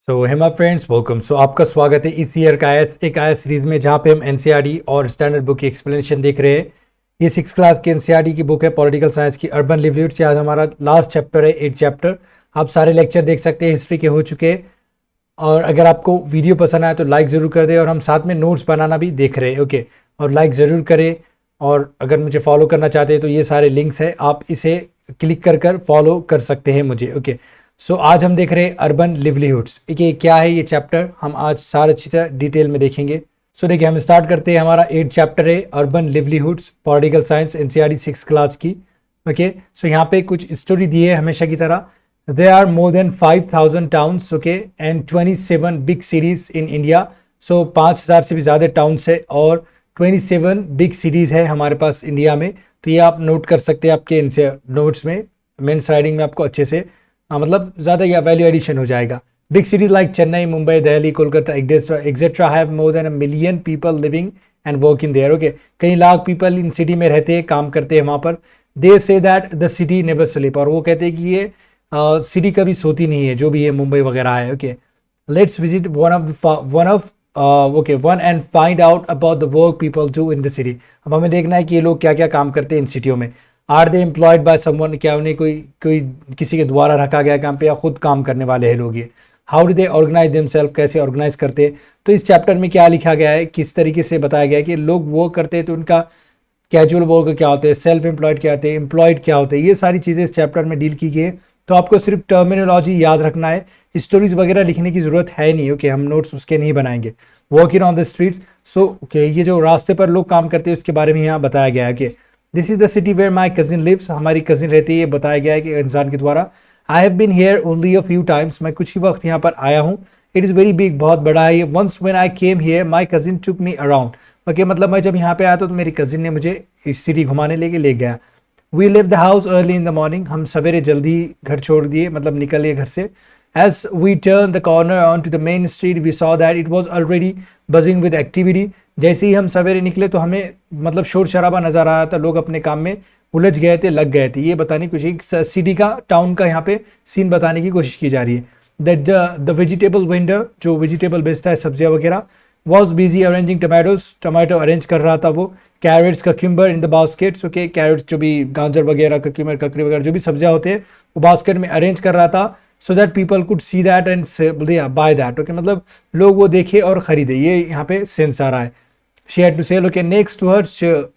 Hema friends welcome. आपका स्वागत है इस ईयर का एक आया सीरीज में, जहाँ पे हम एनसीईआरटी और स्टैंडर्ड बुक की एक्सप्लेनेशन देख रहे हैं। ये 6 क्लास की एनसीईआरटी की बुक है, पॉलिटिकल साइंस की, अर्बन लिवलीहुड्स। आज हमारा लास्ट चैप्टर है, 8 चैप्टर। आप सारे लेक्चर देख सकते हैं, हिस्ट्री के हो चुके हैं। और अगर आपको वीडियो पसंद आए तो लाइक ज़रूर कर दें, और हम साथ में नोट्स बनाना भी देख रहे हैं। ओके, और लाइक ज़रूर करें। और अगर मुझे फॉलो करना चाहते हैं तो ये सारे लिंक्स है, आप इसे क्लिक कर फॉलो कर सकते हैं मुझे। ओके, आज हम देख रहे हैं अर्बन लिवलीहुड्स। ये क्या है ये चैप्टर, हम आज सारे चीज़ें डिटेल में देखेंगे। देखिए, हम स्टार्ट करते हैं। हमारा 8 चैप्टर है urban livelihoods, political science, NCERT 6 class की। ओके, यहाँ पे कुछ स्टोरी दी है हमेशा की तरह। There are more than 5,000 towns, okay, and 27 big cities in India. 5,000 से भी ज़्यादा टाउन्स है और 27 बिग सिटीज़ है हमारे पास इंडिया में। तो ये आप नोट कर सकते हैं आपके इनसे नोट्स में, मेंस राइडिंग में आपको अच्छे से मतलब ज़्यादा या वैल्यू एडिशन हो जाएगा। Big cities like Chennai, Mumbai, Delhi, Kolkata etcetera have more than 1 million people living and working there. Okay, कई लाख पीपल इन सिटी में रहते हैं, काम करते हैं वहाँ पर। They say that the city never sleep, और वो कहते हैं कि ये सिटी कभी सोती नहीं है, जो भी है मुंबई वगैरह है। Okay, let's visit one and find out about the work people do in the city. अब हमें देखना है कि ये लोग क्या क्या काम करते हैं इन सिटियों में। Are they employed by someone, क्या उन्हें कोई किसी के द्वारा रखा गया काम पे, या खुद काम करने वाले हैं लोग ये। How do they organise themself, कैसे ऑर्गेनाइज करते हैं। तो इस चैप्टर में क्या लिखा गया है, किस तरीके से बताया गया है कि लोग वर्क करते हैं, तो उनका कैजुअल वर्क क्या होते हैं, सेल्फ एम्प्लॉयड क्या होते हैं, एम्प्लॉयड क्या होते हैं, ये सारी चीज़ें इस चैप्टर में डील की गई है। तो आपको सिर्फ टर्मिनोलॉजी याद रखना है, स्टोरीज वगैरह लिखने की जरूरत है नहीं। ओके, हम नोट्स उसके नहीं बनाएंगे। Working on the streets, okay, ये जो रास्ते पर लोग काम करते हैं उसके बारे में यहाँ बताया गया है कि this is the city where my cousin lives, हमारी कजिन रहती है, ये बताया गया है कि इंसान के द्वारा। I have been here only a few times, मैं कुछ ही वक्त यहाँ पर आया हूँ। इट इज़ वेरी बिग, बहुत बड़ा है ये। Once when I came here my cousin took me around. Okay, मतलब मैं जब यहाँ पे आया तो मेरी कजिन ने मुझे इस सिटी घुमाने ले गया। We leave the house early in the morning, हम सवेरे जल्दी घर छोड़ दिए, मतलब निकल लिए घर से। As we turn the corner on to the main street we saw that it was already buzzing with activity. जैसे ही हम सवेरे निकले तो हमें मतलब शोर शराबा नजर आ रहा था, लोग अपने काम में उलझ गए थे, लग गए थे। ये बताने की कोशिश, सिटी का, टाउन का यहाँ पे सीन बताने की कोशिश की जा रही है। द वेजिटेबल वेंडर, जो वेजिटेबल बेचता है, सब्जियां वगैरह, was busy arranging tomatoes, tomato arrange कर रहा था वो। Carrots, cucumber in the baskets, okay, carrots जो भी गाजर वगैरह, कक्यूम्बर, ककड़ी वगैरह जो भी सब्जियां होते हैं वो बास्केट में अरेंज कर रहा था, so that people could see that and by that. Okay, मतलब लोग वो देखे और खरीदे, ये यहाँ पे सेंस आ रहा है। She had to sell, okay, next to her,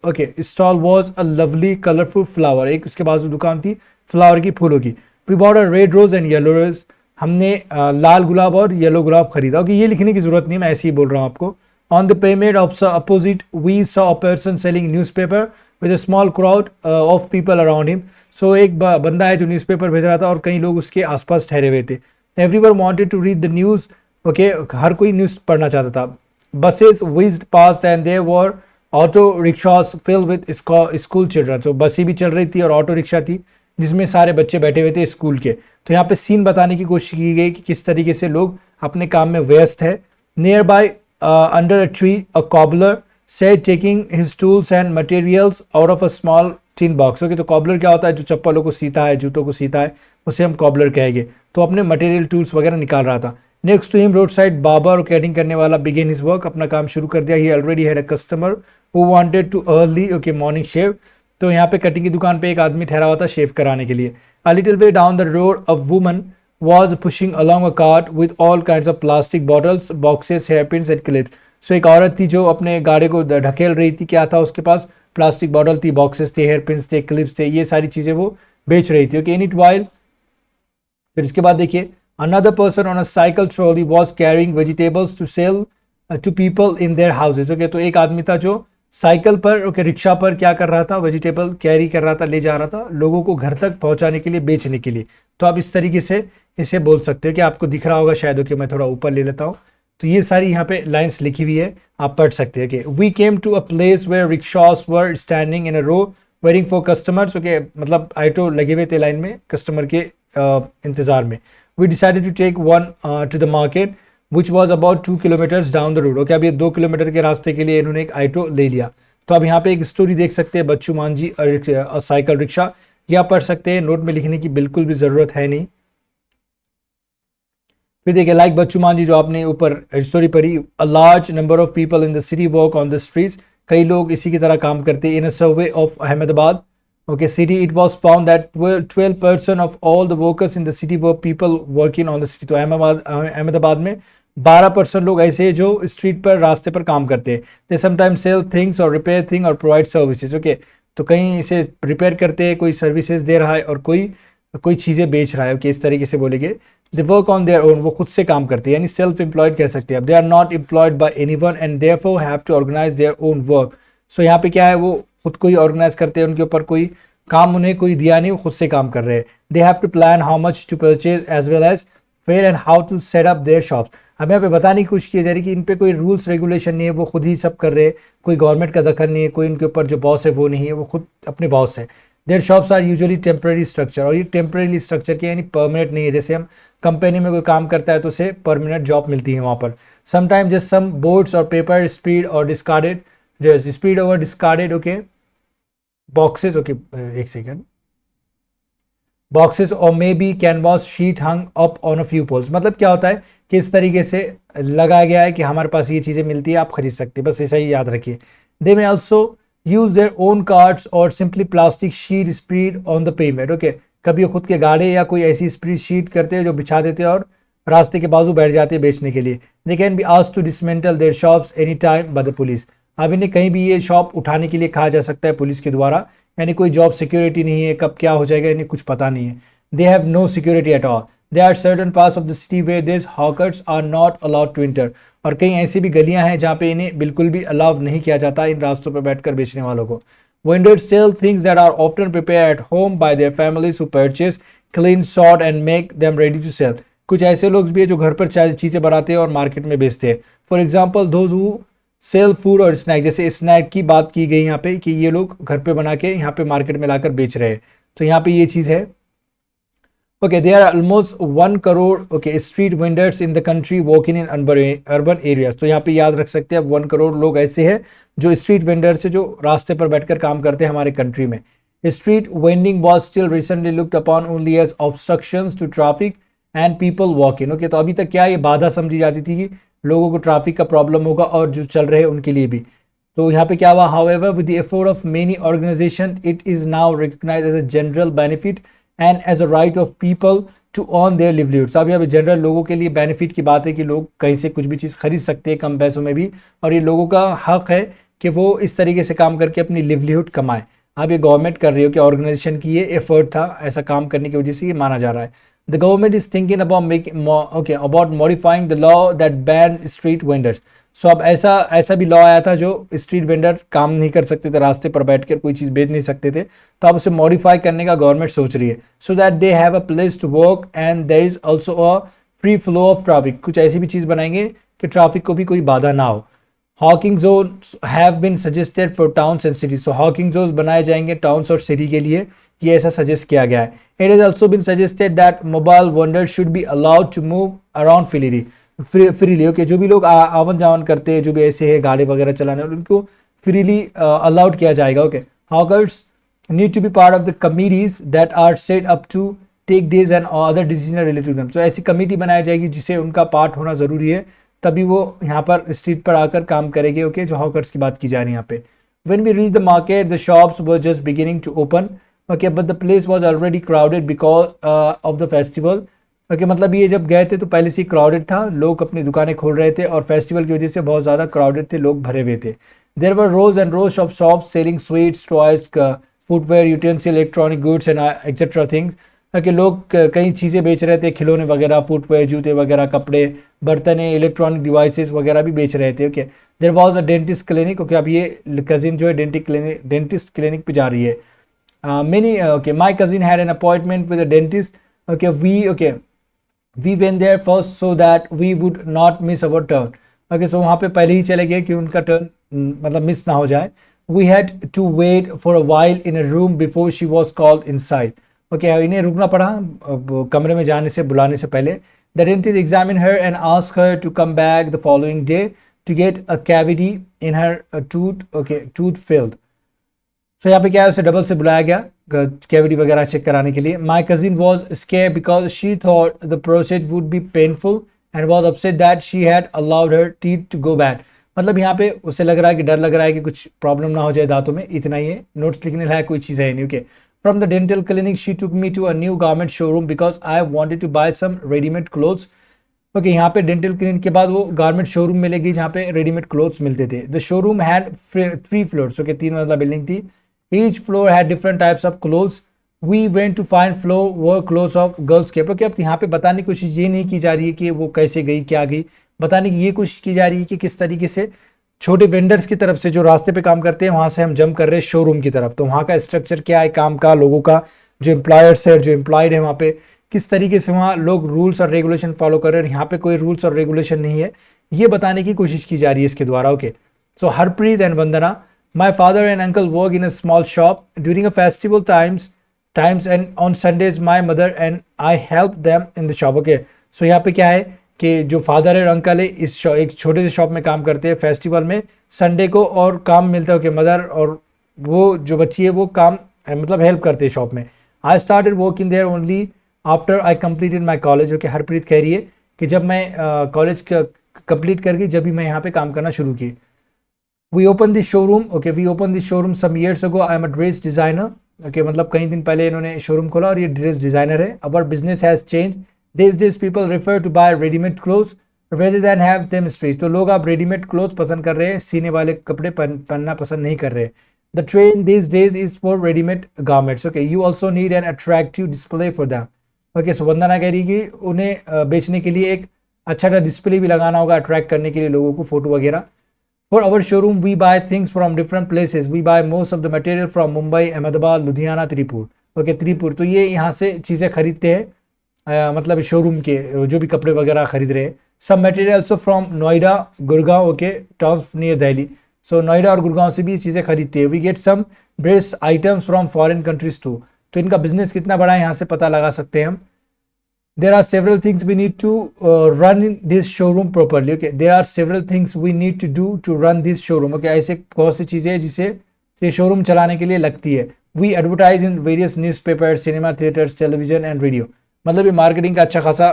okay, stall was a lovely colourful flower, एक उसके बाजू दुकान थी फ्लावर की, फूलों की। We bought a red rose and yellow rose, हमने लाल गुलाब और येलो गुलाब खरीदा। ओके, ये लिखने की जरूरत नहीं, मैं ऐसे ही बोल रहा हूँ आपको। On the pavement opposite, we saw a person selling newspaper with a small crowd of people around him. So एक बंदा है जो न्यूज़पेपर भेज रहा था और कई लोग उसके आसपास ठहरे हुए थे। Everyone wanted to read the news. Okay, हर कोई न्यूज़ पढ़ना चाहता था। Buses whizzed past and there were auto rickshaws filled with school children. So बसें भी चल रही थी और ऑटो रिक्शा थी जिसमें सारे बच्चे बैठे हुए थे स्कूल के। तो यहाँ पे सीन बताने की कोशिश की गई कि किस तरीके से लोग अपने काम में व्यस्त है। Near by under a tree, a cobbler said, taking his tools and materials out of a small tin box. Okay, तो cobbler क्या होता है, जो चप्पलों को सीता है, जूतों को सीता है, उसे हम cobbler कहेंगे। तो अपने मटेरियल टूल्स वगैरह निकाल रहा था। Next to him road side barber, cutting करने वाला, बिगेन हिज वर्क, अपना काम शुरू कर दिया। He already had a customer who wanted to early, okay, morning shave. तो यहाँ पे कटिंग की दुकान पे एक आदमी ठहरा हुआ था शेव कराने के लिए। A little way down the road a woman was pushing along a cart with all kinds of plastic bottles, boxes, hairpins and clips. So एक औरत थी जो अपने गाड़ी को ढकेल रही थी। क्या था उसके पास? प्लास्टिक बॉटल थी, बॉक्सेस थे, हेयरपिन्स थे, क्लिप्स थे, ये सारी चीज़ें वो बेच रही थी। ओके, इन इट वाइल, फिर इसके बाद देखिए, another person on a cycle trolley was carrying vegetables to sell to people in their houses. Okay, तो एक आदमी था जो साइकिल पर, ओके, रिक्शा पर क्या कर रहा था, वेजिटेबल कैरी कर रहा था, ले जा रहा था लोगों को घर तक पहुंचाने के लिए, बेचने के लिए। तो आप इस तरीके से इसे बोल सकते हो कि आपको दिख रहा होगा शायद। ओके, मैं थोड़ा ऊपर ले लेता हूँ। तो ये सारी यहाँ पे लाइंस लिखी हुई है, आप पढ़ सकते हैं कि we came to a place where rickshaws were standing in a row waiting for customers. Okay, मतलब ऑटो लगे हुए थे लाइन में कस्टमर के इंतजार में। We decided to take one to the market which was about 2 kilometres down the road. Okay, अब ये 2 किलोमीटर के रास्ते के लिए इन्होंने एक ऑटो ले लिया। तो अब यहाँ पे एक स्टोरी देख सकते हैं, बच्चू मांझी और साइकिल रिक्शा, यह पढ़ सकते हैं, नोट में लिखने की बिल्कुल भी ज़रूरत है नहीं। फिर देखिए लाइक बच्चू मान जी जो आपने ऊपर स्टोरी पढ़ी, a large number of people in the city work on the streets, कई लोग इसी की तरह काम करते हैं। In a survey of Ahmedabad okay city it was found that 12% of all the workers in the city were people working on the city. तो अहमदाबाद में 12% लोग ऐसे हैं जो स्ट्रीट पर रास्ते पर काम करते हैं। दे समटाइम्स सेल थिंग्स और रिपेयर थिंग और प्रोवाइड सर्विसेज ओके। तो कहीं इसे रिपेयर करते हैं, कोई सर्विसेज दे रहा है और कोई कोई चीज़ें बेच रहा है ओके, इस तरीके से बोलेंगे। They work on their own, वो खुद से काम करते हैं, यानी सेल्फ एम्प्लॉयड कह सकते हैं। अब they are not employed by anyone and therefore have to organise their own work. So यहाँ पे क्या है, वो खुद को ही ऑर्गेनाइज करते हैं, उनके ऊपर कोई काम उन्हें कोई दिया नहीं, वो खुद से काम कर रहे हैं। They have to plan how much to purchase as well as fair and how to set up their shops. अब यहाँ पे बताने की कोशिश की जा रही है कि इन पे कोई रूल्स रेगुलेशन नहीं है, वो खुद ही सब कर रहे हैं, कोई गवर्नमेंट का दखल नहीं है, कोई इनके ऊपर जो बॉस है वो नहीं है, वो खुद अपने बॉस है। Their shops are usually temporary structure, और ये टेम्पररी स्ट्रक्चर के यानी परमानेंट नहीं है। जैसे हम कंपनी में कोई काम करता है तो उसे परमानेंट जॉब मिलती है वहाँ पर। Sometime just some boards or paper spread or discarded, जो spread or discarded okay boxes okay, एक सेकेंड, बॉक्सेस और maybe canvas sheet hung up on a few poles. मतलब क्या होता है कि इस तरीके से लगाया गया है कि हमारे पास ये चीज़ें मिलती है, आप खरीद सकते हैं, बस ऐसा ही याद रखिए। They may also use their own cards और simply plastic sheet spread on the payment okay. कभी वो खुद के गाड़े या कोई ऐसी स्प्रेड शीट करते हैं जो बिछा देते हैं और रास्ते के बाजू बैठ जाते हैं बेचने के लिए। They can be asked to dismantle their shops any time by the police. अब इन्हें कहीं भी ये शॉप उठाने के लिए कहा जा सकता है पुलिस के द्वारा, यानी कोई जॉब सिक्योरिटी नहीं है, कब क्या हो जाएगा इन्हें कुछ पता नहीं है। They have no security at all. They are certain parts of the city where this hawkers are not allowed to enter. और कई ऐसी भी गलियां हैं जहाँ पे इन्हें बिल्कुल भी अलाउ नहीं किया जाता इन रास्तों पर बैठकर बेचने वालों को। Vendors sell things that are often prepared at home by their families who purchase, clean, sort and make them ready to sell. कुछ ऐसे लोग भी है जो घर पर चीज़ें बनाते हैं और मार्केट में बेचते हैं। For example those who sell food और स्नैक, जैसे स्नैक की बात की गई यहाँ पे कि ये लोग घर पे बना के यहाँ पे मार्केट में लाकर बेच रहे हैं। तो यहाँ पे ये चीज़ है okay. There are almost 1 crore okay street vendors in the country working in urban areas. तो यहाँ पे याद रख सकते हैं अब 1 करोड़ लोग ऐसे हैं जो स्ट्रीट वेंडर्स है, जो रास्ते पर बैठकर काम करते हैं हमारे कंट्री में। Street vending was still recently looked upon only as obstructions to traffic and people walking okay. तो अभी तक क्या ये बाधा समझी जाती थी कि लोगों को ट्रैफिक का प्रॉब्लम होगा और जो चल रहे हैं उनके लिए भी। तो यहाँ पे क्या हुआ, however with the effort of many organisation it is now recognised as a general benefit and as a right of people to earn their livelihoods. अब यहाँ पे जनरल लोगों के लिए बेनिफिट की बात है कि लोग कहीं से कुछ भी चीज़ खरीद सकते हैं कम पैसों में भी, और ये लोगों का हक है कि वो इस तरीके से काम करके अपनी लिवलीहुड कमाए। अब ये गवर्नमेंट कर रही हो कि ऑर्गेनाइजेशन की ये एफर्ट था, ऐसा काम करने की वजह से ये माना जा रहा है। The government is thinking about modifying the law that ban street vendors. So अब ऐसा भी लॉ आया था जो स्ट्रीट वेंडर काम नहीं कर सकते थे, रास्ते पर बैठकर कोई चीज़ बेच नहीं सकते थे, तो अब उसे मॉडिफाई करने का गवर्नमेंट सोच रही है so that they have a place to work and there is also a free flow of traffic. कुछ ऐसी भी चीज़ बनाएंगे कि ट्रैफिक को भी कोई बाधा ना हो। Hawking zones have been suggested for towns and cities. So hawking zones बनाए जाएंगे टाउन्स और सिटी के लिए, ये ऐसा सजेस्ट किया गया है। It is also been suggested that mobile vendors should be allowed to move around freely okay. जो भी लोग आवन जावन करते हैं, जो भी ऐसे है गाड़ी वगैरह चलाने, उनको फ्रीली अलाउड किया जाएगा okay. Hawkers need to be part of the committees that are set up to take days and other decision related to them. तो ऐसी कमेटी बनाई जाएगी जिसे उनका पार्ट होना जरूरी है, तभी वो यहाँ पर स्ट्रीट पर आकर काम करेंगे ओके। जो हॉकर्स की बात की जा रही है यहाँ पे। When we reached the market, the shops were just beginning to open, okay, but the place was already crowded because of the festival, okay। मतलब ये जब गए थे तो पहले से ही crowded था, लोग अपनी दुकानें खोल रहे थे और फेस्टिवल की वजह से बहुत ज़्यादा crowded थे, लोग भरे हुए थे। There were rows and rows of shops selling sweets, toys, footwear, utensils, electronic goods and etc. things, कि लोग कई चीज़ें बेच रहे थे, खिलौने वगैरह, फुटवेयर, जूते वगैरह, कपड़े, बर्तन, इलेक्ट्रॉनिक डिवाइसेस वगैरह भी बेच रहे थे okay. There was a dentist clinic okay. अब ये कजिन जो है डेंटिस्ट क्लिनिक पे जा रही है। Many okay my cousin had an appointment with a dentist okay. We went there first so that we would not miss our turn okay. So वहाँ पे पहले ही चले गए कि उनका टर्न मतलब मिस ना हो जाए। We had to wait for a while in a room before she was called inside okay. इन्हें रुकना पड़ा कमरे में जाने से, बुलाने से पहले। The dentist examine her and ask her to come back the following day to get a cavity in her tooth okay, tooth filled. So यहाँ पे क्या है, उसे डबल से बुलाया गया कैविटी वगैरह चेक कराने के लिए। My cousin was scare because she thought the process would be painful and was upset that she had allowed her teeth to go bad. मतलब यहाँ पे उसे लग रहा है कि डर लग रहा है कि कुछ प्रॉब्लम ना हो जाए दांतों में, इतना ही है, नोट्स लिखने लायक कोई चीज़ है नहीं. Okay, from the dental clinic she took me to a new garment showroom because I wanted to buy some readymade clothes. Okay, यहाँ पे डेंटल क्लिनिक के बाद वो गारमेंट शोरूम में ले गई जहाँ पे रेडीमेड क्लोथ्स मिलते थे. The showroom had 3 floors. Okay, 3 मंजिला बिल्डिंग थी. Each floor had different types of clothes. We went to find floor where clothes of girls के. ओके, अब यहाँ पे बताने की कोशिश ये नहीं की जा रही है कि वो कैसे गई, क्या गई, बताने की ये कोशिश की जा रही है कि किस तरीके से छोटे वेंडर्स की तरफ से जो रास्ते पे काम करते हैं वहाँ से हम जंप कर रहे हैं शोरूम की तरफ. तो वहाँ का स्ट्रक्चर क्या है काम का, लोगों का, जो एम्प्लॉयर्स है, जो एम्प्लॉयड है वहाँ पे, किस तरीके से वहाँ लोग रूल्स और रेगुलेशन फॉलो कर रहे हैं, यहाँ पे कोई रूल्स और रेगुलेशन नहीं है, ये बताने की कोशिश की जा रही है इसके द्वारा. Okay, so Harpreet and Vandana, my father and uncle work in a small shop during a festival times and on Sundays my mother and I help them in the shop. Okay, so यहाँ पे क्या है कि जो फादर है और uncle है इस एक छोटे से शॉप में काम करते हैं फेस्टिवल में, संडे को, और काम मिलता है. ओके, मदर और वो जो बच्ची है वो काम मतलब हेल्प करते हैं शॉप में. I started working there only after I completed my college. Okay, Harpreet कह रही है कि जब मैं कॉलेज कंप्लीट कर गई जब भी मैं यहाँ पे काम करना शुरू की. We open this showroom. Okay, we open this showroom some years ago. I am a dress designer. Okay, मतलब कई दिन पहले इन्होंने शोरूम खोला और ये ड्रेस डिजाइनर है. Our business has change. These days people refer to buy ready-made clothes rather than have them stitched. तो लोग आप रेडीमेड क्लोथ पसंद कर रहे हैं, सीने वाले कपड़े पहनना पसंद नहीं कर रहे. The trend these days is for ready-made garments. Okay, you also need an attractive display for them. Okay, so वंदना कह रही कि उन्हें बेचने के लिए एक अच्छा सा डिस्प्ले भी लगाना होगा, अट्रैक्ट करने के लिए लोगों को, फोटो वगैरह. For our showroom we buy things from different places. We buy most of the material from Mumbai, Ahmedabad, Ludhiana, Tirupur. Okay, Tirupur. तो ये यहाँ से चीज़ें खरीदते हैं, मतलब शोरूम के जो भी कपड़े वगैरह खरीद रहे हैं. सब material also from Noida, Gurgaon. Okay, towns near Delhi. So Noida और गुड़गांव से भी चीज़ें खरीदते हैं. We get some dress items from foreign countries too. तो इनका बिजनेस कितना बड़ा है यहाँ से पता लगा सकते हैं हम. There are several things we need to run in this showroom properly. Okay, there are several things we need to do to run this showroom. Okay, ऐसे बहुत सी चीज़ें हैं जिसे ये शोरूम चलाने के लिए लगती है. We advertise in various newspaper, cinema theatres, television and radio. मतलब ये मार्केटिंग का अच्छा खासा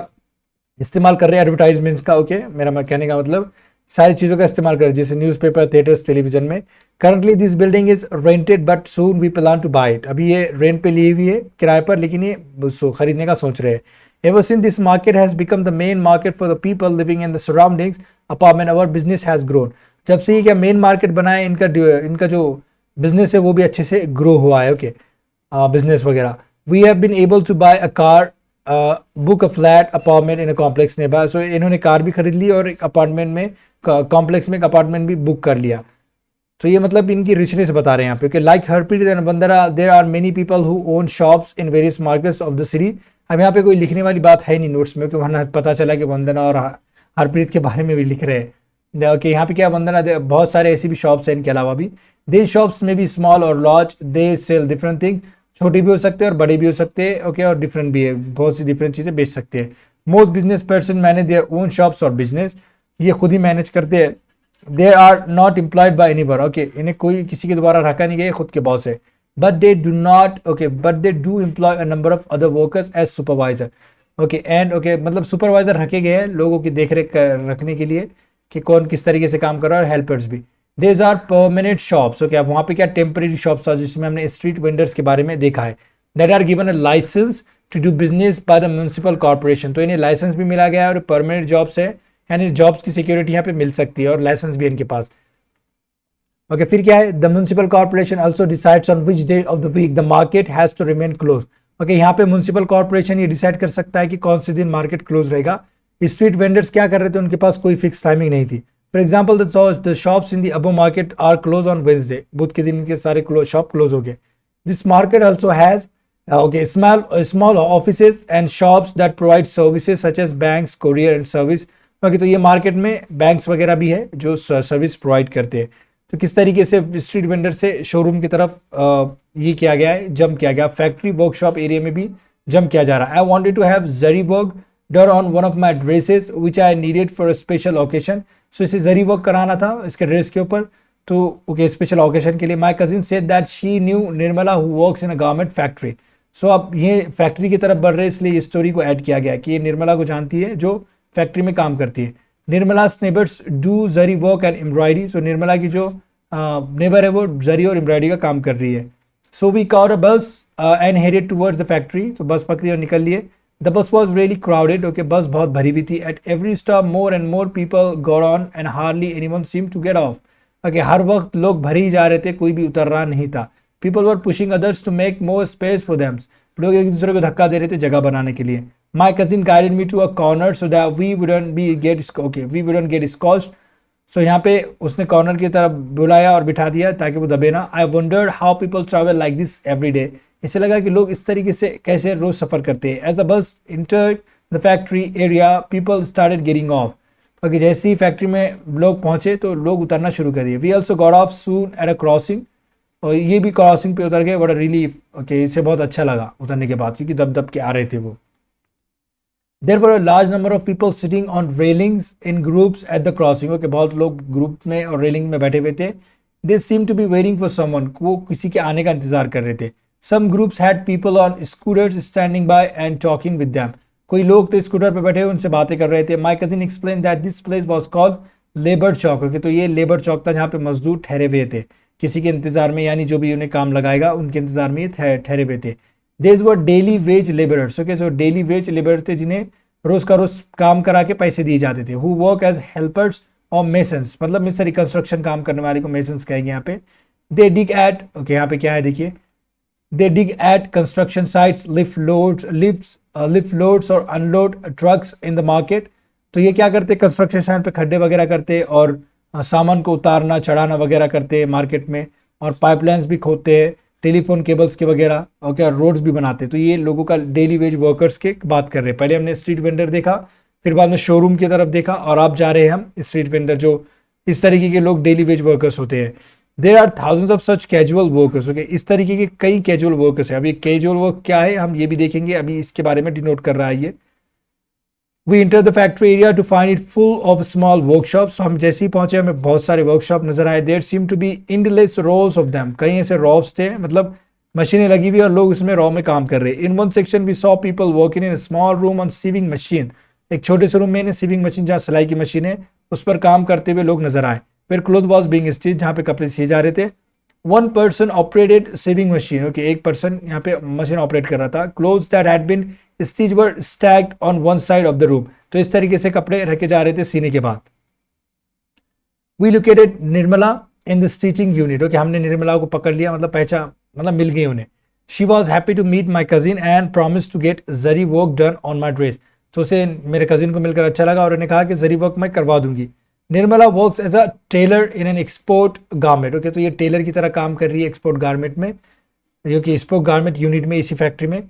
इस्तेमाल कर रहे हैं एडवर्टाइजमेंट्स का. ओके, मेरा कहने का मतलब सारी चीज़ों का इस्तेमाल कर रहे हैं, जैसे न्यूज़पेपर, थिएटर्स, टेलीविजन में. Currently this building is rented but soon we plan to buy it. अभी ये रेंट पे ली हुई है, किराए पर, लेकिन ये खरीदने का सोच रहे हैं. Ever since this market has become the main market for the people living in the surroundings apartment, our business has grown. जब से ये क्या मेन मार्केट बना है, इनका जो बिजनेस है वो भी अच्छे से ग्रो हुआ है. ओके, बिजनेस वगैरह. We have been able to buy a car, book a flat apartment in a complex neighbour. So इन्होंने कार भी खरीद ली और एक अपार्टमेंट में, कॉम्प्लेक्स में एक अपार्टमेंट भी बुक कर लिया. तो ये मतलब इनकी रिचनेस बता रहे हैं यहाँ पे. Like Harpreet and Vandana there are many people who own shops in various markets of the city. अब यहाँ पे कोई लिखने वाली बात है नहीं नोट्स में, क्योंकि वरना पता चला कि वंदना और हरप्रीत के बारे में भी लिख रहे हैं. ओके, यहाँ पे क्या, वंदना बहुत सारे ऐसी भी शॉप्स हैं इनके अलावा भी. दे शॉप्स में भी स्मॉल और large, they sell different thing. छोटे भी हो सकते हैं और बड़े भी हो सकते हैं. ओके, और डिफरेंट भी है, बहुत सी डिफरेंट चीज़ें बेच सकते हैं. Most business person manage their own shops और बिजनेस. ये खुद ही मैनेज करते हैं. They are not employed by anyone. Okay, इन्हें कोई किसी के द्वारा रखा नहीं गया, खुद के बॉस है. But they do employ a number of other workers as supervisor. Okay, and okay, मतलब सुपरवाइजर रखे गए हैं लोगों की देख रेख रखने के लिए कि कौन किस तरीके से काम कर रहा है, और हेल्पर्स भी. These are permanent shops. Okay, अब वहाँ पे क्या टेम्परेरी शॉप्स था जिसमें हमने स्ट्रीट वेंडर्स के बारे में देखा है. That are given a licence to do business by the municipal corporation. तो इन्हें लाइसेंस भी मिला गया है और परमानेंट जॉब्स है, यानी जॉब्स की सिक्योरिटी यहाँ पे मिल सकती है और लाइसेंस भी इनके पास. ओके, फिर क्या है, the municipal corporation also decides on which day of the week the market has to remain close. Okay, यहाँ पे म्यूनसिपल कॉर्पोरेशन ये डिसाइड कर सकता है कि कौन से दिन मार्केट क्लोज रहेगा. स्ट्रीट वेंडर्स क्या कर रहे थे, उनके पास कोई फिक्स टाइमिंग नहीं थी. For example the shops in the above market are close on Wednesday. बुध के दिन इनके सारे शॉप क्लोज हो गए. This market also has small offices and shops that provide services such as banks, courier and service. Okay, तो ये market में बैंक्स वगैरह भी है जो सर्विस प्रोवाइड करते हैं. तो किस तरीके से स्ट्रीट वेंडर से शोरूम की तरफ ये किया गया है, जंप किया गया. फैक्ट्री वर्कशॉप एरिया में भी जंप किया जा रहा है. I wanted to have zari work done on one of my dresses which I needed for a special occasion. So इसे जरी वर्क कराना था इसके ड्रेस के ऊपर, तो ओके, स्पेशल ओकेशन के लिए. My cousin said that she knew Nirmala who works in a garment factory. So अब ये फैक्ट्री की तरफ बढ़ रहे हैं, इसलिए इस स्टोरी को ऐड किया गया कि ये निर्मला को जानती है जो फैक्ट्री में काम करती है। Nirmala's neighbors do zari work and embroidery, so Nirmala की जो नेबर है वो जरी और एम्ब्रॉयडरी का काम कर रही है। So we caught a bus and headed towards the factory, तो बस पकड़ी और निकल लिए। The bus was really crowded, okay, बस बहुत भरी हुई थी। At every stop more and more people got on and hardly anyone seemed to get off, okay, हर वक्त लोग भरे ही जा रहे थे, कोई भी उतर रहा नहीं था। People were pushing others to make more space for them, लोग एक दूसरे को धक्का दे रहे थे जगह बनाने के लिए। My cousin guided me to a corner so that we wouldn't get scorched, सो यहाँ पे उसने कॉर्नर की तरफ बुलाया और बिठा दिया ताकि वो दबे ना। आई wandered how people travel like this every day, इससे लगा कि लोग इस तरीके से कैसे रोज सफर करते हैं। As the bus entered the factory area people started getting off, okay, जैसे ही फैक्ट्री में लोग पहुंचे तो लोग उतरना शुरू कर दिए। We also got off soon at a crossing, और ये भी क्रॉसिंग पे उतर गए। बड़ा रिलीफ, ओके, इससे बहुत अच्छा लगा उतरने के बाद, क्योंकि दब दब के आ रहे थे वो। There were a large number of people sitting on railings in groups at the crossing, okay, बहुत लोग ग्रुप में और रेलिंग में बैठे हुए थे। They seemed to be waiting for someone, वो किसी के आने का इंतजार कर रहे थे। Some groups had people on scooters standing by and talking with them, कोई लोग थे स्कूटर पे बैठे हुए उनसे बातें कर रहे थे। My cousin explained that this place was called labour Chowk, okay, तो ये लेबर चौक था जहाँ पे मजदूर ठहरे हुए थे किसी के इंतजार में, यानी जो भी उन्हें काम लगाएगा उनके इंतजार में ये ठहरे हुए थे। These were daily wage laborers, okay, so daily wage laborers थे जिन्हें रोज का रोज काम करा के पैसे दिए जाते थे। Who work as helpers or masons, मतलब मिस्त्री कंस्ट्रक्शन काम करने वाले को masons कहेंगे यहाँ पे। They dig at, okay, यहाँ पे क्या है देखिए, they dig at construction sites, lift loads और unload trucks in the market, तो ये क्या करते, कंस्ट्रक्शन साइट पे खड्डे वगैरह करते और सामान को उतारना चढ़ाना वगैरह करते मार्केट में, और पाइपलाइंस भी खोदते हैं, टेलीफोन केबल्स के वगैरह, ओके, और रोड्स भी बनाते। तो ये लोगों का डेली वेज वर्कर्स के बात कर रहे हैं। पहले हमने स्ट्रीट वेंडर देखा, फिर बाद में शोरूम की तरफ देखा, और अब जा रहे हैं हम स्ट्रीट वेंडर, जो इस तरीके के लोग डेली वेज वर्कर्स होते हैं। There are thousands of such casual workers, okay, इस तरीके के कई कैजुअल वर्कर्स हैं। अब ये कैजुअल वर्क क्या है हम ये भी देखेंगे, अभी इसके बारे में डिनोट कर रहा है ये। We enter the factory area to find it full of small workshops, हम जैसे ही पहुंचे हमें बहुत सारे वर्कशॉप नजर आए। There seem to be endless rows of them, कई ऐसे रॉस थे, मतलब मशीनें लगी हुई और लोग उसमें रॉ में काम कर रहे हैं। In one section we saw people working in small room on sewing machine, एक छोटे से रूम में सीविंग मशीन जहाँ सिलाई की मशीन है उस पर काम करते हुए लोग नजर आए। फिर क्लोथ वॉज बीइंग स्टिच, जहाँ पे कपड़े सिए जा रहे थे। One person operated sewing machine, okay, एक पर्सन यहाँ पे मशीन ऑपरेट कर रहा था। Clothes that had been stitched were stacked on one side of the room, तो इस तरीके से कपड़े रखे जा रहे थे सीने के बाद। We located Nirmala in the stitching unit, okay, हमने निर्मला को पकड़ लिया, मतलब मिल गई उन्हें। She was happy to meet my cousin and promise to get zari work done on my dress, तो उसे मेरे कजिन को मिलकर अच्छा लगा और उन्हें कहा कि जरी वर्क मैं करवा दूंगी। Nirmala works as a tailor in an export garment, okay, तो ये टेलर की तरह काम कर रही है एक्सपोर्ट गारमेंट में, जो कि एक्सपोर्ट गारमेंट यूनिट में, इसी फैक्ट्री में।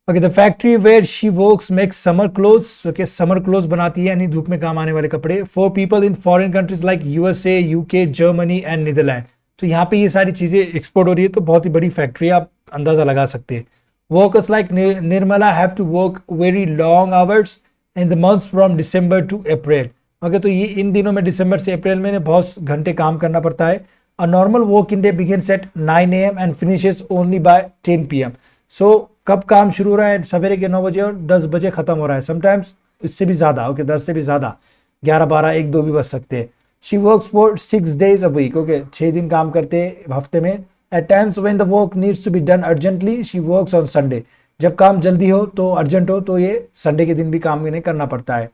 Okay, the factory where she works makes summer clothes, okay, summer clothes बनाती है यानी धूप में काम आने वाले कपड़े, for people in foreign countries like USA, UK, Germany and Netherland, तो यहाँ पे ये सारी चीजें एक्सपोर्ट हो रही है, तो बहुत ही बड़ी फैक्ट्री, आप अंदाजा लगा सकते हैं। Workers like Nirmala have to work very long hours in the months from December to April, okay, तो ये इन दिनों में दिसंबर से अप्रैल में बहुत घंटे काम करना पड़ता है। A normal working day begins at 9 AM and finishes only by 10 PM, सो कब काम शुरू हो रहा है, सवेरे के 9 बजे और 10 बजे खत्म हो रहा है, समटाइम्स इससे भी ज्यादा, ओके, 10 से भी ज्यादा, 11, 12, 1, 2 भी बज सकते हैं। She works for 6 days a week, okay, 6 दिन काम करते हैं हफ्ते में। At times when the work needs to be done urgently she works on Sunday, जब काम जल्दी हो तो अर्जेंट हो तो ये संडे के दिन भी काम इन्हें करना पड़ता है।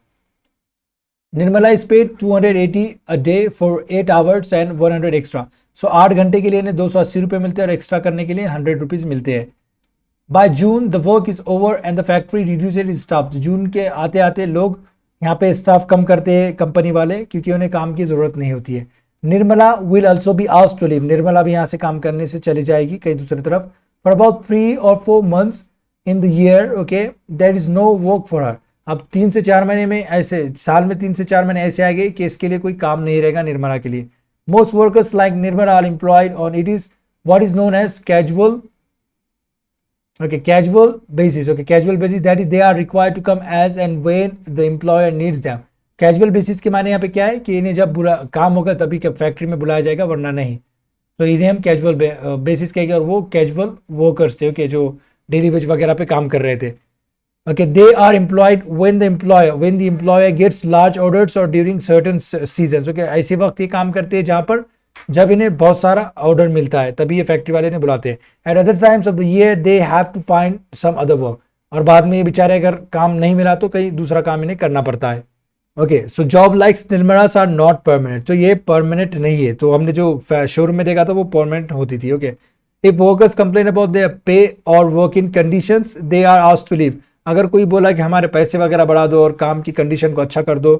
Nirmala is paid 280 a day for 8 hours and 100 extra, so 8 घंटे के लिए इन्हें 280 रुपये मिलते हैं और एक्स्ट्रा करने के लिए 100 रुपीज मिलते हैं। By June the work is over and the factory reduced its staff, जून के आते आते लोग यहाँ पे स्टाफ कम करते हैं कंपनी वाले, क्योंकि उन्हें काम की जरूरत नहीं होती है। Nirmala will also be asked to leave, Nirmala भी यहाँ से काम करने से चली जाएगी कहीं दूसरी तरफ। For about 3 or 4 months in the year, okay, there is no work for her, अब 3 से 4 महीने में ऐसे, साल में 3 से 4 महीने ऐसे आएंगे कि इसके लिए कोई काम नहीं रहेगा निर्मला के लिए। Most workers like Nirmala are employed on it is what is known as casual, okay, casual basis, okay, casual basis, that is they are required to come as and when the employer needs them। Casual basis के माने यहाँ पे क्या है कि इन्हें जब काम होगा तभी फैक्ट्री में बुलाया जाएगा, वरना नहीं, तो इन्हें हम कैजुअल बेसिस कहेंगे। और वो कैजुअल वर्कर्स थे, ओके, जो डेली वेज वगैरह पे काम कर रहे थे। Okay, they are employed when the employer gets large orders or during certain seasons. Okay, ऐसे वक्त ये काम करते हैं जहां पर जब इन्हें बहुत सारा ऑर्डर मिलता है तभी ये फैक्ट्री वाले इन्हें बुलाते हैं. At other times of the year they have to find some other work. और बाद में ये बेचारे अगर काम नहीं मिला तो कहीं दूसरा काम इन्हें करना पड़ता है. Okay, so job likes Nirmala's are not permanent. तो ये परमानेंट नहीं है. तो हमने जो शोरूम में देखा था वो परमानेंट होती थी. Okay, if workers complain about their pay or working conditions they are asked to leave. अगर कोई बोला कि हमारे पैसे वगैरह बढ़ा दो और काम की कंडीशन को अच्छा कर दो,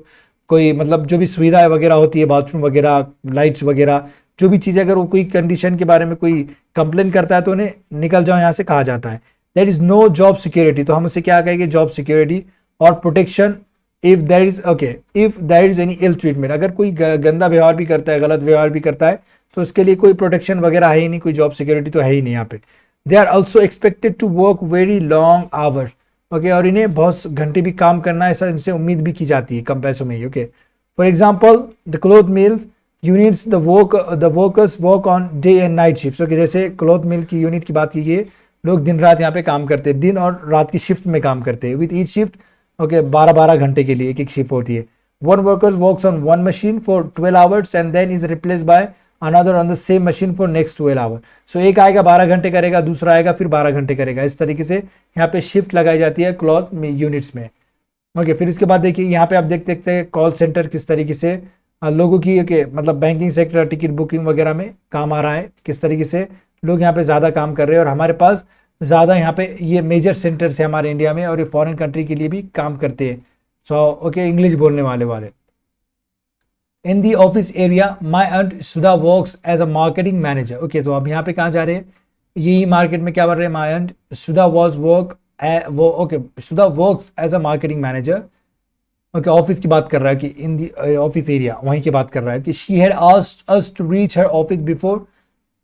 कोई मतलब जो भी सुविधाएं वगैरह होती है, बाथरूम वगैरह, लाइट्स वगैरह, जो भी चीज़ें, अगर वो कोई कंडीशन के बारे में कोई कंप्लेन करता है तो उन्हें निकल जाओ यहाँ से कहा जाता है. There is no job security. तो हम उसे क्या कहेंगे, जॉब सिक्योरिटी और protection. If there is any ill treatment. अगर कोई गंदा व्यवहार भी करता है, गलत व्यवहार भी करता है, तो उसके लिए कोई प्रोटेक्शन वगैरह है ही नहीं, कोई जॉब सिक्योरिटी तो है ही नहीं यहाँ पे. They are also expected to work very long hours. Okay, और इन्हें बहुत घंटे भी काम करना है, ऐसा इनसे उम्मीद भी की जाती है कम पैसों में ही. Okay, for example the cloth mills units the workers work on day and night shift. Okay, जैसे क्लोथ मिल की यूनिट की बात कीजिए, लोग दिन रात यहाँ पे काम करते हैं, दिन और रात की शिफ्ट में काम करते हैं. विद ईच शिफ्ट ओके 12-12 घंटे के लिए एक शिफ्ट होती है. One workers works on one machine for 12 hours and then is replace by another on the same machine for next 12 hour. So एक आएगा 12 घंटे करेगा, दूसरा आएगा फिर 12 घंटे करेगा. इस तरीके से यहाँ पे शिफ्ट लगाई जाती है क्लॉथ में यूनिट्स में. ओके, फिर इसके बाद देखिए यहाँ पे आप देख सकते हैं कॉल सेंटर किस तरीके से लोगों की मतलब बैंकिंग सेक्टर, टिकट बुकिंग वगैरह में काम आ रहा है. किस तरीके से लोग यहाँ पे ज़्यादा काम कर रहे हैं और हमारे पास ज़्यादा यहाँ पे ये मेजर सेंटर्स है हमारे इंडिया में और ये फॉरेन कंट्री के लिए भी काम करते हैं. सो ओके, इंग्लिश बोलने वाले. In the office area my aunt Sudha works as a marketing manager. Okay, तो अब यहाँ पे कहाँ जा रहे हैं, यही मार्केट में क्या बढ़ रहे हैं. My aunt Sudha Sudha works as a marketing manager. Okay, office की बात कर रहा है कि इन दी ऑफिस एरिया, वहीं की बात कर रहा है कि she had asked us to reach her office before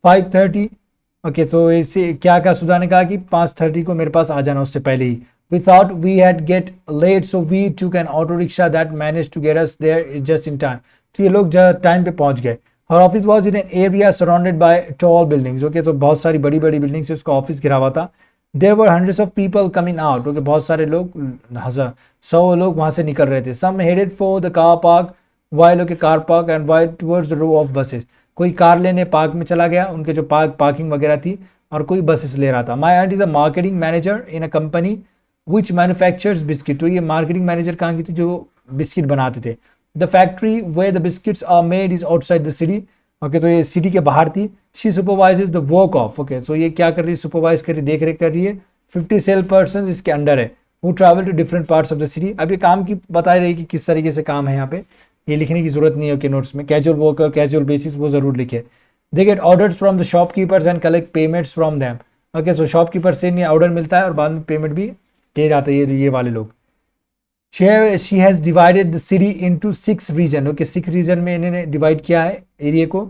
5:30. Okay, तो इसे क्या सुधा ने कहा कि 5:30 को मेरे पास आ जाना, उससे पहले ही. We thought we had get late, so we took an auto rickshaw that managed to get us there just in time. तो ये लोग टाइम पे पहुंच गए. Her office was in an area surrounded by tall buildings. Okay, तो बहुत सारी बड़ी बड़ी बिल्डिंग से उसका ऑफिस घिरा हुआ था. There were hundreds of people coming out. Okay, बहुत सारे लोग, 100 लोग वहां से निकल रहे थे. Some headed for the car park, while car park and while towards the row of buses. कोई कार लेने पार्क में चला गया, उनके जो पार्किंग वगैरह थी, और कोई बसेस ले रहा था. My aunt is a marketing manager in a company which manufactures biscuit. तो ये मार्केटिंग मैनेजर कहाँ की थी, जो बिस्किट बनाते थे. The factory where the biscuits are made is outside the city. Okay, तो ये सिटी के बाहर थी. She supervises the work of. Okay, तो ये क्या कर रही है, सुपरवाइज कर रही, देख रेख कर रही है. 50 सेल पर्सन इसके अंडर है, वो travel to different parts of the city. अब ये काम की बता रही कि किस तरीके से काम है यहाँ पे, ये लिखने की जरूरत नहीं है. ओके, नोट्स में कैजुअल वर्कर, कैजुअल बेसिस, वो जरूर लिखे. They get orders from the shopkeepers and collect payments from them. Okay, so shopkeeper से ये ऑर्डर मिलता है और बाद में पेमेंट भी किए जाते हैं ये वाले लोग. She has divided the city into 6 region. Okay, 6 region में इन्होंने डिवाइड किया है एरिया को.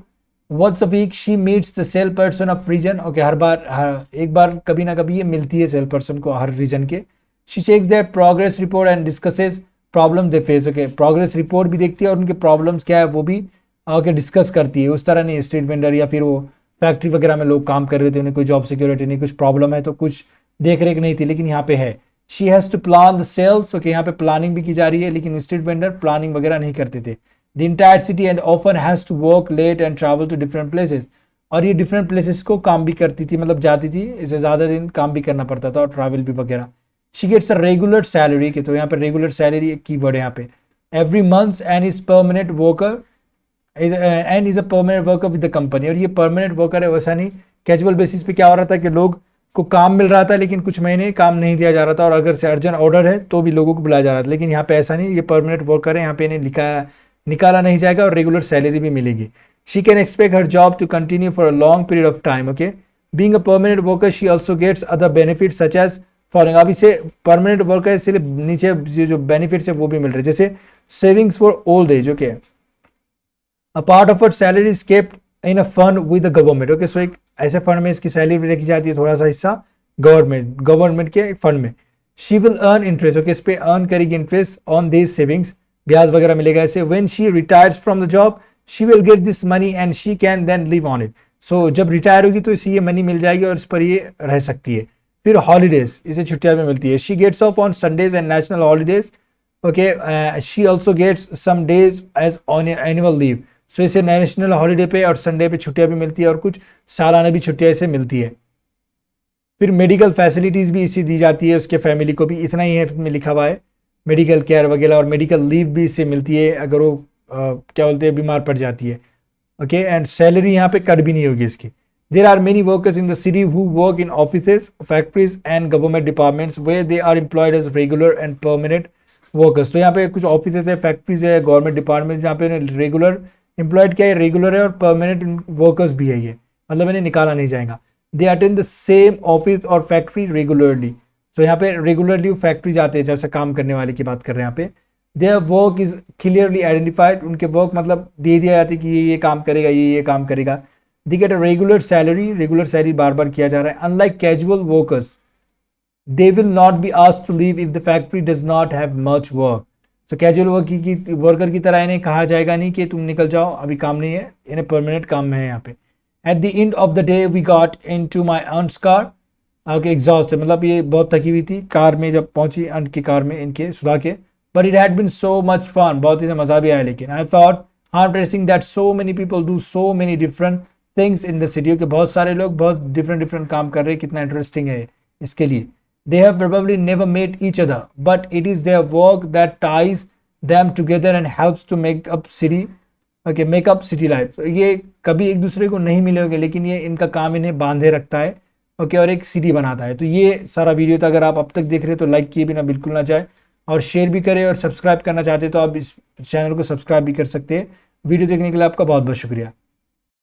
Once a week she meets the sale person of region. Okay, एक बार कभी ना कभी ये मिलती है सेल पर्सन को हर रीजन के. She checks their progress report and discusses problem they face. Okay, progress report भी देखती है और उनके प्रॉब्लम्स क्या है वो भी डिस्कस करती है. उस तरह नहीं स्ट्रीट वेंडर या फिर वो फैक्ट्री वगैरह में लोग काम कर रहे थे, उन्हें कोई जॉब सिक्योरिटी नहीं, कुछ प्रॉब्लम है तो कुछ देख रेख नहीं थी, लेकिन यहाँ पे है. She has to plan the sales. Okay, यहाँ पे प्लानिंग भी की जा रही है, लेकिन स्ट्रीट वेंडर प्लानिंग वगैरह नहीं करते थे. The entire city and often has to work late and travel to different places. और ये डिफरेंट प्लेसेस को काम भी करती थी, मतलब जाती थी, इसे ज़्यादा दिन काम भी करना पड़ता था और ट्रैवल भी वगैरह. She gets a regular salary. के तो यहाँ पे रेगुलर सैलरी एक कीवर्ड है यहाँ पे. Every month and is permanent worker is a permanent worker with the company. और ये परमानेंट वर्कर है, वैसा नहीं. कैजुअल बेसिस पे क्या हो रहा था कि लोग को काम मिल रहा था लेकिन कुछ महीने काम नहीं दिया जा रहा था, और अगर से अर्जेंट ऑर्डर है तो भी लोगों को बुलाया जा रहा था. लेकिन यहाँ पे ऐसा नहीं, ये परमानेंट वर्कर है, यहाँ पे इन्हें निकाला नहीं जाएगा और रेगुलर सैलरी भी मिलेगी. She can expect her job to continue for a long period of time. Okay, being a permanent worker she also gets other benefit such as following. अब इसे परमानेंट वर्कर इसलिए नीचे जो बेनिफिट्स है वो भी मिल रहे हैं, जैसे savings for old age. Okay, a part of her salary is kept in a fund with the government. Okay, so एक ऐसे फंड में इसकी सैलरी रखी जाती है, थोड़ा सा हिस्सा गवर्नमेंट के फंड में. She will earn interest. Okay, इस पे अर्न करेगी इंटरेस्ट ऑन दिस सेविंग्स, ब्याज वगैरह मिलेगा ऐसे. When she retires from the job she will get this money and she can then live on it. So जब रिटायर होगी तो इसे ये मनी मिल जाएगी और इस पर ये रह सकती है. फिर हॉलीडेज, इसे छुट्टियां भी मिलती है। She gets off on Sundays and national holidays. Okay, she also gets some days as on annual leave. So इसे नेशनल हॉलीडे पे और संडे पे छुट्टियां भी मिलती है और कुछ सालाना भी छुट्टियां इसे मिलती है। फिर मेडिकल फैसिलिटीज़ भी इसे दी जाती है, उसके फैमिली को भी, इतना ही है में लिखा हुआ है, मेडिकल केयर वगैरह और मेडिकल लीव भी इससे मिलती है अगर वो क्या बोलते हैं बीमार पड़ जाती है। ओके, एंड सैलरी यहाँ पे कट भी नहीं होगी इसकी। There are many workers in the city who work in offices, factories and government departments where they are employed as regular and permanent workers. तो यहाँ पे कुछ ऑफिसेज है, फैक्ट्रीज है, गवर्नमेंट डिपार्टमेंट जहाँ पे रेगुलर एम्प्लॉयड क्या है, रेगुलर है और परमानेंट वर्कर्स भी है ये, मतलब इन्हें निकाला नहीं जाएगा। They attend the same office और फैक्ट्री रेगुलरली। तो यहाँ पे रेगुलरली फैक्ट्री जाते हैं, जैसे काम करने वाले की बात कर रहे हैं यहाँ पे। Their work is clearly identified, उनके वर्क मतलब दे दिया जाता है कि ये काम करेगा, ये काम करेगा। They get a regular salary, regular salary बार बार किया जा रहा है। Unlike casual workers, they will not be asked to leave if the factory does not have much work. तो कैजुअल वर्कर की तरह इन्हें कहा जाएगा नहीं कि तुम निकल जाओ, अभी काम नहीं है, इन्हें परमानेंट काम है यहाँ पे। At the end of the day we got in to my aunt's car. Okay, exhaust है, मतलब ये बहुत थकी हुई थी, कार में जब पहुंची अंट की कार में इनके सुधा के। But it had been so much fun, बहुत ही मजा भी आया। लेकिन I thought heart racing that so many people do so many different things in the city, के बहुत सारे लोग बहुत डिफरेंट काम कर रहे हैं, कितना इंटरेस्टिंग है इसके लिए। They have probably never met each other, but it is their work that ties them together and helps to make up city life. So ये कभी एक दूसरे को नहीं मिले होंगे, लेकिन ये इनका काम इन्हें बांधे रखता है, ओके, और एक सिटी बनाता है। तो ये सारा वीडियो था, अगर आप अब तक देख रहे हैं तो लाइक किए बिना बिल्कुल ना जाए और शेयर भी करें, और सब्सक्राइब करना चाहते हैं तो आप इस चैनल को सब्सक्राइब भी कर सकते हैं। वीडियो देखने के लिए आपका बहुत बहुत शुक्रिया।